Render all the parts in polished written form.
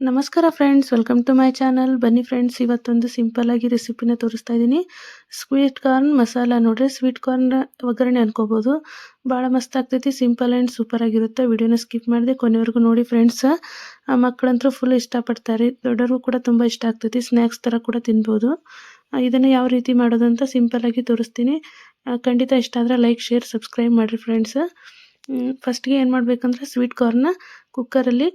ನಮಸ್ಕಾರ friends, welcome to my channel. ಬನ್ನಿ friends, ಇವತ್ತೊಂದು ಸಿಂಪಲ್ ಆಗಿ ರೆಸಿಪಿನ ತೋರಿಸ್ತಾ ಇದ್ದೀನಿ. ಸ್ವೀಟ್ ಕಾರ್ನ್ ಮಸಾಲ ನೋಡ್ರಿ, ಸ್ವೀಟ್ ಕಾರ್ನ್ ಒಗ್ಗರಣೆ ಅನ್ಕೋಬಹುದು. ಭಾಳ ಮಸ್ತ್ ಆಗ್ತೈತಿ, ಸಿಂಪಲ್ ಆ್ಯಂಡ್ ಸೂಪರ್ ಆಗಿರುತ್ತೆ. ವಿಡಿಯೋನ ಸ್ಕಿಪ್ ಮಾಡದೆ ಕೊನೆವರೆಗೂ ನೋಡಿ ಫ್ರೆಂಡ್ಸ್. ಮಕ್ಕಳಂತೂ ಫುಲ್ ಇಷ್ಟಪಡ್ತಾರೆ, ದೊಡ್ಡವ್ರಿಗೂ ಕೂಡ ತುಂಬ ಇಷ್ಟ ಆಗ್ತೈತಿ. ಸ್ನ್ಯಾಕ್ಸ್ ಥರ ಕೂಡ ತಿನ್ಬೋದು. ಇದನ್ನು ಯಾವ ರೀತಿ ಮಾಡೋದು ಅಂತ ಸಿಂಪಲ್ ಆಗಿ ತೋರಿಸ್ತೀನಿ. ಖಂಡಿತ ಇಷ್ಟ ಆದರೆ ಲೈಕ್, ಶೇರ್, ಸಬ್ಸ್ಕ್ರೈಬ್ ಮಾಡಿರಿ ಫ್ರೆಂಡ್ಸ್. ಫಸ್ಟ್ಗೆ ಏನು ಮಾಡಬೇಕಂದ್ರೆ ಸ್ವೀಟ್ ಕಾರ್ನ ಕುಕ್ಕರಲ್ಲಿ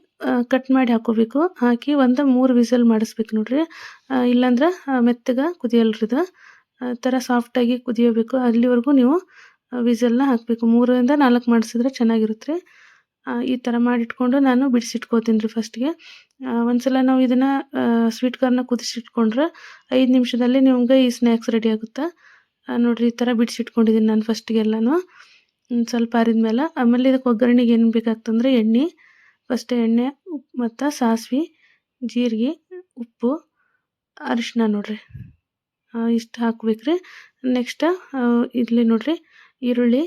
ಕಟ್ ಮಾಡಿ ಹಾಕೋಬೇಕು. ಹಾಕಿ ಒಂದು 3 ವಿಸಲ್ ಮಾಡಿಸ್ಬೇಕು ನೋಡ್ರಿ. ಇಲ್ಲಾಂದ್ರೆ ಮೆತ್ತಗೆ ಕುದಿಯಲ್ರಿ ಇದು. ಥರ ಸಾಫ್ಟಾಗಿ ಕುದಿಯಬೇಕು, ಅಲ್ಲಿವರೆಗೂ ನೀವು ವಿಸಲ್ನ ಹಾಕಬೇಕು. 3ರಿಂದ 4 ಮಾಡಿಸಿದ್ರೆ ಚೆನ್ನಾಗಿರುತ್ತೆ. ಈ ಥರ ಮಾಡಿಟ್ಕೊಂಡು ನಾನು ಬಿಡಿಸಿಟ್ಕೋತೀನಿ ರೀ ಫಸ್ಟ್ಗೆ. ಒಂದ್ಸಲ ನಾವು ಇದನ್ನು ಸ್ವೀಟ್ ಕಾರ್ನ ಕುದಿಸಿಟ್ಕೊಂಡ್ರೆ 5 ನಿಮಿಷದಲ್ಲಿ ನಿಮ್ಗೆ ಈ ಸ್ನ್ಯಾಕ್ಸ್ ರೆಡಿ ಆಗುತ್ತೆ. ನೋಡ್ರಿ, ಈ ಥರ ಬಿಡಿಸಿಟ್ಕೊಂಡಿದ್ದೀನಿ ನಾನು ಫಸ್ಟಿಗೆಲ್ಲನೂ. ಸ್ವಲ್ಪ ಆರಿದ್ಮೇಲೆ ಆಮೇಲೆ ಇದಕ್ಕೆ ಒಗ್ಗರಣೆಗೆ ಏನು ಬೇಕಾಗ್ತಂದ್ರೆ ಎಣ್ಣೆ, ಫಸ್ಟ್ ಎಣ್ಣೆ, ಮತ್ತು ಸಾಸಿವೆ, ಜೀರಿಗೆ, ಉಪ್ಪು, ಅರಿಶಿನ ನೋಡ್ರಿ, ಇಷ್ಟು ಹಾಕ್ಬೇಕ್ರಿ. ನೆಕ್ಸ್ಟ್ ಇಲ್ಲಿ ನೋಡ್ರಿ ಈರುಳ್ಳಿ,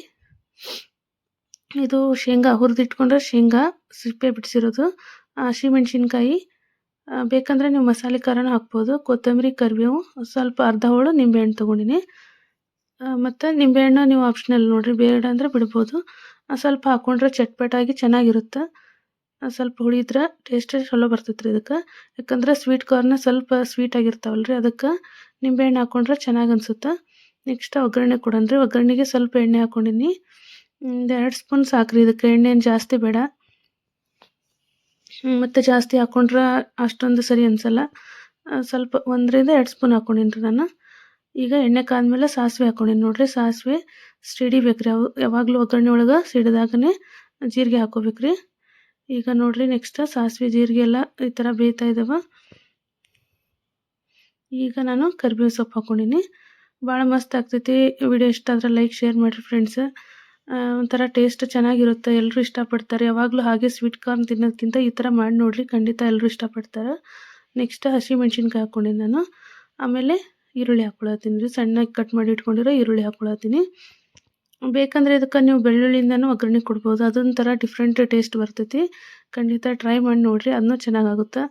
ಇದು ಶೇಂಗಾ ಹುರಿದಿಟ್ಕೊಂಡ್ರೆ ಶೇಂಗಾ ಸಿಪ್ಪೆ ಬಿಡಿಸಿರೋದು, ಹಸಿಮೆಣ್ಸಿನ್ಕಾಯಿ, ಬೇಕಂದರೆ ನೀವು ಮಸಾಲೆ ಖಾರನೂ ಹಾಕ್ಬೋದು, ಕೊತ್ತಂಬರಿ, ಕರಿಬೇವು, ಸ್ವಲ್ಪ ಅರ್ಧ ಹೋಳು ನಿಂಬೆಹಣ್ಣು ತೊಗೊಂಡಿನಿ. ಮತ್ತು ನಿಂಬೆಹಣ್ಣು ನೀವು ಆಪ್ಷನಲ್ ನೋಡಿರಿ, ಬೇಡ ಅಂದರೆ ಬಿಡ್ಬೋದು. ಸ್ವಲ್ಪ ಹಾಕ್ಕೊಂಡ್ರೆ ಚಟ್ಪಟಾಗಿ ಚೆನ್ನಾಗಿರುತ್ತೆ. ಸ್ವಲ್ಪ ಹುಳಿ ಇದ್ರೆ ಟೇಸ್ಟ್ ಚಲೋ ಬರ್ತೈತೆ ರೀ ಇದಕ್ಕೆ. ಯಾಕಂದ್ರೆ ಸ್ವೀಟ್ ಕಾರ್ನ್ ಸ್ವಲ್ಪ ಸ್ವೀಟ್ ಆಗಿರ್ತಾವಲ್ಲ ರೀ, ಅದಕ್ಕೆ ನಿಂಬೆಹಣ್ಣು ಹಾಕ್ಕೊಂಡ್ರೆ ಚೆನ್ನಾಗಿ ಅನ್ಸುತ್ತೆ. ನೆಕ್ಸ್ಟ್ ಒಗ್ಗರಣೆ ಕೊಡೋಣ್ರಿ. ಒಗ್ಗರಣೆಗೆ ಸ್ವಲ್ಪ ಎಣ್ಣೆ ಹಾಕ್ಕೊಂಡಿನಿ, 2 ಸ್ಪೂನ್ ಸಾಕ್ರಿ ಇದಕ್ಕೆ. ಎಣ್ಣೆ ಏನು ಜಾಸ್ತಿ ಬೇಡ, ಮತ್ತು ಜಾಸ್ತಿ ಹಾಕ್ಕೊಂಡ್ರೆ ಅಷ್ಟೊಂದು ಸರಿ ಅನಿಸಲ್ಲ. ಸ್ವಲ್ಪ 1ರಿಂದ 2 ಸ್ಪೂನ್ ಹಾಕ್ಕೊಂಡಿನಿ ರೀ ನಾನು. ಈಗ ಎಣ್ಣೆ ಕಾದ್ಮೇಲೆ ಸಾಸಿವೆ ಹಾಕ್ಕೊಂಡಿನಿ ನೋಡ್ರಿ. ಸಾಸಿವೆ ಸಿಡಿಬೇಕ್ರಿ, ಯಾವಾಗಲೂ ಒಗ್ಗರಣೆ ಒಳಗೆ ಸಿಡಿದಾಗನೇ ಜೀರಿಗೆ ಹಾಕೋಬೇಕ್ರಿ. ಈಗ ನೋಡ್ರಿ ನೆಕ್ಸ್ಟ್ ಸಾಸಿವೆ ಜೀರಿಗೆ ಎಲ್ಲ ಈ ಥರ ಬೇಯ್ತಾ ಇದ್ದಾವೆ. ಈಗ ನಾನು ಕರಿಬೇವು ಸೊಪ್ಪು ಹಾಕ್ಕೊಂಡಿನಿ. ಭಾಳ ಮಸ್ತ್ ಆಗ್ತೈತಿ. ವಿಡಿಯೋ ಇಷ್ಟ ಆದರೆ ಲೈಕ್, ಶೇರ್ ಮಾಡಿರಿ ಫ್ರೆಂಡ್ಸ್. ಒಂಥರ ಟೇಸ್ಟ್ ಚೆನ್ನಾಗಿರುತ್ತೆ, ಎಲ್ಲರೂ ಇಷ್ಟಪಡ್ತಾರೆ. ಯಾವಾಗಲೂ ಹಾಗೆ ಸ್ವೀಟ್ ಕಾರ್ನ್ ತಿನ್ನೋದಕ್ಕಿಂತ ಈ ಥರ ಮಾಡಿ ನೋಡಿರಿ, ಖಂಡಿತ ಎಲ್ಲರೂ ಇಷ್ಟಪಡ್ತಾರೆ. ನೆಕ್ಸ್ಟ್ ಹಸಿಮೆಣ್ಸಿನ್ಕಾಯಿ ಹಾಕ್ಕೊಂಡಿನಿ ನಾನು. ಆಮೇಲೆ ಈರುಳ್ಳಿ ಹಾಕ್ಕೊಳತ್ತೀನಿ ರೀ, ಸಣ್ಣಗೆ ಕಟ್ ಮಾಡಿ ಇಟ್ಕೊಂಡಿರೋ ಈರುಳ್ಳಿ ಹಾಕ್ಕೊಳತ್ತೀನಿ. ಬೇಕಂದರೆ ಇದಕ್ಕೆ ನೀವು ಬೆಳ್ಳುಳ್ಳಿಯಿಂದನೂ ಒಗ್ಗರಣೆ ಕೊಡ್ಬೋದು, ಅದೊಂಥರ ಡಿಫ್ರೆಂಟ್ ಟೇಸ್ಟ್ ಬರ್ತೈತಿ. ಖಂಡಿತ ಟ್ರೈ ಮಾಡಿ ನೋಡಿರಿ, ಅದನ್ನೂ ಚೆನ್ನಾಗಾಗುತ್ತೆ.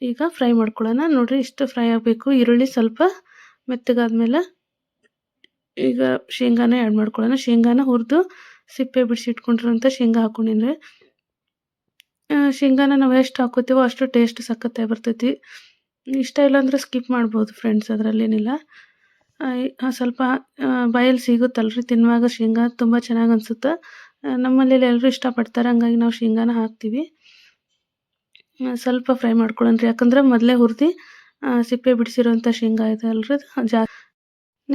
ಈಗ ಫ್ರೈ ಮಾಡ್ಕೊಳ್ಳೋಣ ನೋಡಿರಿ, ಇಷ್ಟು ಫ್ರೈ ಆಗಬೇಕು. ಈರುಳ್ಳಿ ಸ್ವಲ್ಪ ಮೆತ್ತಗಾದ್ಮೇಲೆ ಈಗ ಶೇಂಗಾನ ಆ್ಯಡ್ ಮಾಡ್ಕೊಳ್ಳೋಣ. ಶೇಂಗಾನ ಹುರಿದು ಸಿಪ್ಪೆ ಬಿಡಿಸಿ ಇಟ್ಕೊಂಡಿರೋಂಥ ಶೇಂಗಾ ಹಾಕ್ಕೊಂಡಿನಿ ರೀ. ಶೇಂಗಾನ ನಾವು ಎಷ್ಟು ಹಾಕೋತೀವೋ ಅಷ್ಟು ಟೇಸ್ಟ್ ಸಖತ್ತಾಗಿ ಬರ್ತೈತಿ. ಇಷ್ಟ ಇಲ್ಲ ಅಂದರೆ ಸ್ಕಿಪ್ ಮಾಡ್ಬೋದು ಫ್ರೆಂಡ್ಸ್, ಅದರಲ್ಲೇನಿಲ್ಲ. ಸ್ವಲ್ಪ ಬಾಯಲ್ಲಿ ಸಿಗುತ್ತಲ್ಲ ರೀ ತಿನ್ನುವಾಗ, ಶೇಂಗಾ ತುಂಬ ಚೆನ್ನಾಗಿ ಅನಿಸುತ್ತೆ. ನಮ್ಮಲ್ಲಿ ಎಲ್ಲರೂ ಇಷ್ಟಪಡ್ತಾರೆ, ಹಂಗಾಗಿ ನಾವು ಶೇಂಗಾನ ಹಾಕ್ತೀವಿ. ಸ್ವಲ್ಪ ಫ್ರೈ ಮಾಡ್ಕೊಳ್ಳೋಣ ರೀ, ಯಾಕಂದ್ರೆ ಮೊದಲೇ ಹುರಿದು ಸಿಪ್ಪೆ ಬಿಡಿಸಿರೋಂಥ ಶೇಂಗಾ ಇದೆ ಅಲ್ರಿ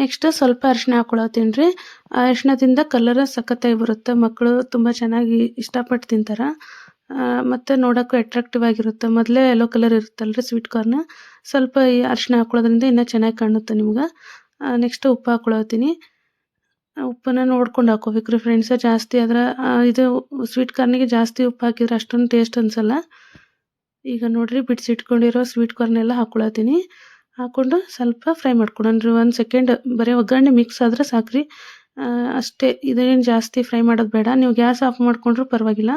ನೆಕ್ಸ್ಟ್ ಸ್ವಲ್ಪ ಅರಿಶಿನ ಹಾಕ್ಕೊಳತ್ತೀನಿ ರೀ. ಅರಿಶಿನದಿಂದ ಕಲರ್ ಸಖತ್ತಾಗಿ ಬರುತ್ತೆ, ಮಕ್ಕಳು ತುಂಬ ಚೆನ್ನಾಗಿ ಇಷ್ಟಪಟ್ಟು ತಿಂತಾರೆ. ಮತ್ತು ನೋಡೋಕ್ಕೂ ಅಟ್ರಾಕ್ಟಿವ್ ಆಗಿರುತ್ತೆ. ಮೊದಲೇ ಯೆಲ್ಲೋ ಕಲರ್ ಇರುತ್ತಲ್ಲ ರೀ ಸ್ವೀಟ್ ಕಾರ್ನ್, ಸ್ವಲ್ಪ ಈ ಅರಿಶಿನ ಹಾಕ್ಕೊಳ್ಳೋದ್ರಿಂದ ಇನ್ನೂ ಚೆನ್ನಾಗಿ ಕಾಣುತ್ತೆ ನಿಮ್ಗೆ. ನೆಕ್ಸ್ಟ್ ಉಪ್ಪು ಹಾಕ್ಕೊಳತ್ತೀನಿ. ಉಪ್ಪನ್ನು ನೋಡ್ಕೊಂಡು ಹಾಕ್ಕೋಬೇಕು ರೀ ಫ್ರೆಂಡ್ಸ್. ಜಾಸ್ತಿ ಆದ್ರೆ ಇದು ಸ್ವೀಟ್ ಕಾರ್ನಿಗೆ ಜಾಸ್ತಿ ಉಪ್ಪು ಹಾಕಿದ್ರೆ ಅಷ್ಟೊಂದು ಟೇಸ್ಟ್ ಅನಿಸಲ್ಲ. ಈಗ ನೋಡಿರಿ ಬಿಡಿಸಿಟ್ಕೊಂಡಿರೋ ಸ್ವೀಟ್ ಕಾರ್ನ್ ಎಲ್ಲ ಹಾಕ್ಕೊಳತ್ತೀನಿ. ಹಾಕ್ಕೊಂಡು ಸ್ವಲ್ಪ ಫ್ರೈ ಮಾಡ್ಕೊಳೋಣ ರೀ, 1 ಸೆಕೆಂಡ್. ಬರೀ ಒಗ್ಗರಣೆ ಮಿಕ್ಸ್ ಆದರೆ ಸಾಕ್ರಿ, ಅಷ್ಟೇ. ಇದೇನು ಜಾಸ್ತಿ ಫ್ರೈ ಮಾಡೋದು ಬೇಡ. ನೀವು ಗ್ಯಾಸ್ ಆಫ್ ಮಾಡ್ಕೊಂಡ್ರೂ ಪರವಾಗಿಲ್ಲ.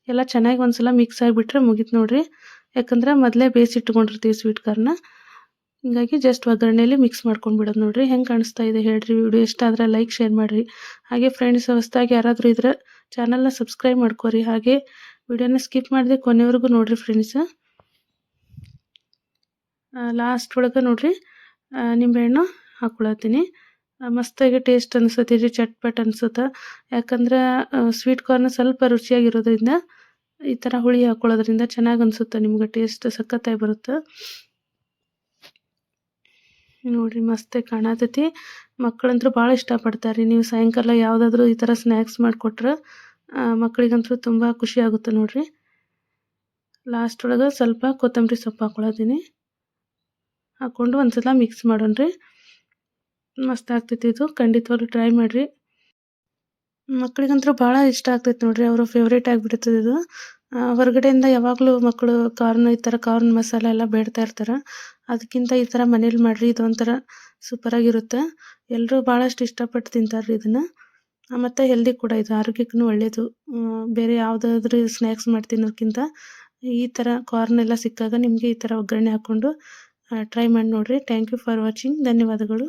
ಎಲ್ಲ ಚೆನ್ನಾಗಿ ಒಂದ್ಸಲ ಮಿಕ್ಸ್ ಆಗಿಬಿಟ್ರೆ ಮುಗೀತು ನೋಡಿರಿ. ಯಾಕಂದ್ರೆ ಮೊದಲೇ ಬೇಯಿಸಿಟ್ಕೊಂಡಿರ್ತೀವಿ ಸ್ವೀಟ್ ಕಾರ್ನ, ಹೀಗಾಗಿ ಜಸ್ಟ್ ಒಗ್ಗರಣೆಯಲ್ಲಿ ಮಿಕ್ಸ್ ಮಾಡ್ಕೊಂಡು ಬಿಡೋದು ನೋಡಿರಿ. ಹೆಂಗೆ ಕಾಣಿಸ್ತಾ ಇದೆ ಹೇಳಿರಿ. ವಿಡಿಯೋ ಇಷ್ಟ ಆದರೆ ಲೈಕ್, ಶೇರ್ ಮಾಡಿರಿ. ಹಾಗೆ ಫ್ರೆಂಡ್ಸ್, ಹೊಸದಾಗಿ ಯಾರಾದರೂ ಇದ್ರೆ ಚಾನಲ್ನ ಸಬ್ಸ್ಕ್ರೈಬ್ ಮಾಡ್ಕೊರಿ. ಹಾಗೆ ವಿಡಿಯೋನ ಸ್ಕಿಪ್ ಮಾಡದೆ ಕೊನೆವರೆಗೂ ನೋಡಿರಿ ಫ್ರೆಂಡ್ಸ್. ಲಾಸ್ಟ್ ಒಳಗೆ ನೋಡಿರಿ ನಿಂಬೆಹಣ್ಣು ಹಾಕ್ಕೊಳತ್ತೀನಿ. ಮಸ್ತಾಗಿ ಟೇಸ್ಟ್ ಅನಿಸುತ್ತೆ ರೀ, ಚಟ್ಪಟ್ ಅನಿಸುತ್ತೆ. ಯಾಕಂದ್ರೆ ಸ್ವೀಟ್ ಕಾರ್ನ್ ಸ್ವಲ್ಪ ರುಚಿಯಾಗಿರೋದ್ರಿಂದ ಈ ಥರ ಹುಳಿ ಹಾಕ್ಕೊಳ್ಳೋದ್ರಿಂದ ಚೆನ್ನಾಗಿ ಅನಿಸುತ್ತೆ ನಿಮ್ಗೆ, ಟೇಸ್ಟ್ ಸಖತ್ತಾಗಿ ಬರುತ್ತೆ. ನೋಡಿರಿ ಮಸ್ತಾಗಿ ಕಾಣತೈತಿ. ಮಕ್ಕಳಂತೂ ಭಾಳ ಇಷ್ಟಪಡ್ತಾರೆ. ನೀವು ಸಾಯಂಕಾಲ ಯಾವುದಾದ್ರೂ ಈ ಥರ ಸ್ನ್ಯಾಕ್ಸ್ ಮಾಡಿಕೊಟ್ರೆ ಮಕ್ಕಳಿಗಂತೂ ತುಂಬ ಖುಷಿ ಆಗುತ್ತೆ ನೋಡಿರಿ. ಲಾಸ್ಟ್ ಒಳಗೆ ಸ್ವಲ್ಪ ಕೊತ್ತಂಬರಿ ಸೊಪ್ಪು ಹಾಕ್ಕೊಳತ್ತೀನಿ. ಹಾಕ್ಕೊಂಡು ಒಂದ್ಸಲ ಮಿಕ್ಸ್ ಮಾಡೋಣ ರೀ. ಮಸ್ತ್ ಆಗ್ತೈತಿ ಇದು, ಖಂಡಿತವಾಗ್ಲೂ ಟ್ರೈ ಮಾಡಿರಿ. ಮಕ್ಕಳಿಗಂತೂ ಭಾಳ ಇಷ್ಟ ಆಗ್ತೈತೆ ನೋಡಿರಿ, ಅವರ ಫೇವ್ರೇಟ್ ಆಗಿಬಿಡ್ತದೆ ಇದು. ಹೊರಗಡೆಯಿಂದ ಯಾವಾಗಲೂ ಮಕ್ಕಳು ಕಾರ್ನ್, ಈ ಥರ ಕಾರ್ನ್ ಮಸಾಲ ಎಲ್ಲ ಬೇಡ್ತಾ ಇರ್ತಾರೆ. ಅದಕ್ಕಿಂತ ಈ ಥರ ಮನೇಲಿ ಮಾಡಿರಿ, ಇದೊಂಥರ ಸೂಪರಾಗಿರುತ್ತೆ. ಎಲ್ಲರೂ ಭಾಳಷ್ಟು ಇಷ್ಟಪಟ್ಟು ತಿಂತಾರೆ ರೀ ಇದನ್ನು. ಮತ್ತು ಹೆಲ್ದಿ ಕೂಡ ಇದು, ಆರೋಗ್ಯಕ್ಕೂ ಒಳ್ಳೆಯದು. ಬೇರೆ ಯಾವುದಾದ್ರೂ ಸ್ನ್ಯಾಕ್ಸ್ ಮಾಡಿ ತಿನ್ನೋದಕ್ಕಿಂತ ಈ ಥರ ಕಾರ್ನ್ ಎಲ್ಲ ಸಿಕ್ಕಾಗ ನಿಮಗೆ ಈ ಥರ ಒಗ್ಗರಣೆ ಹಾಕ್ಕೊಂಡು ಟ್ರೈ ಮಾಡಿ ನೋಡಿರಿ. Thank you for watching. ಧನ್ಯವಾದಗಳು.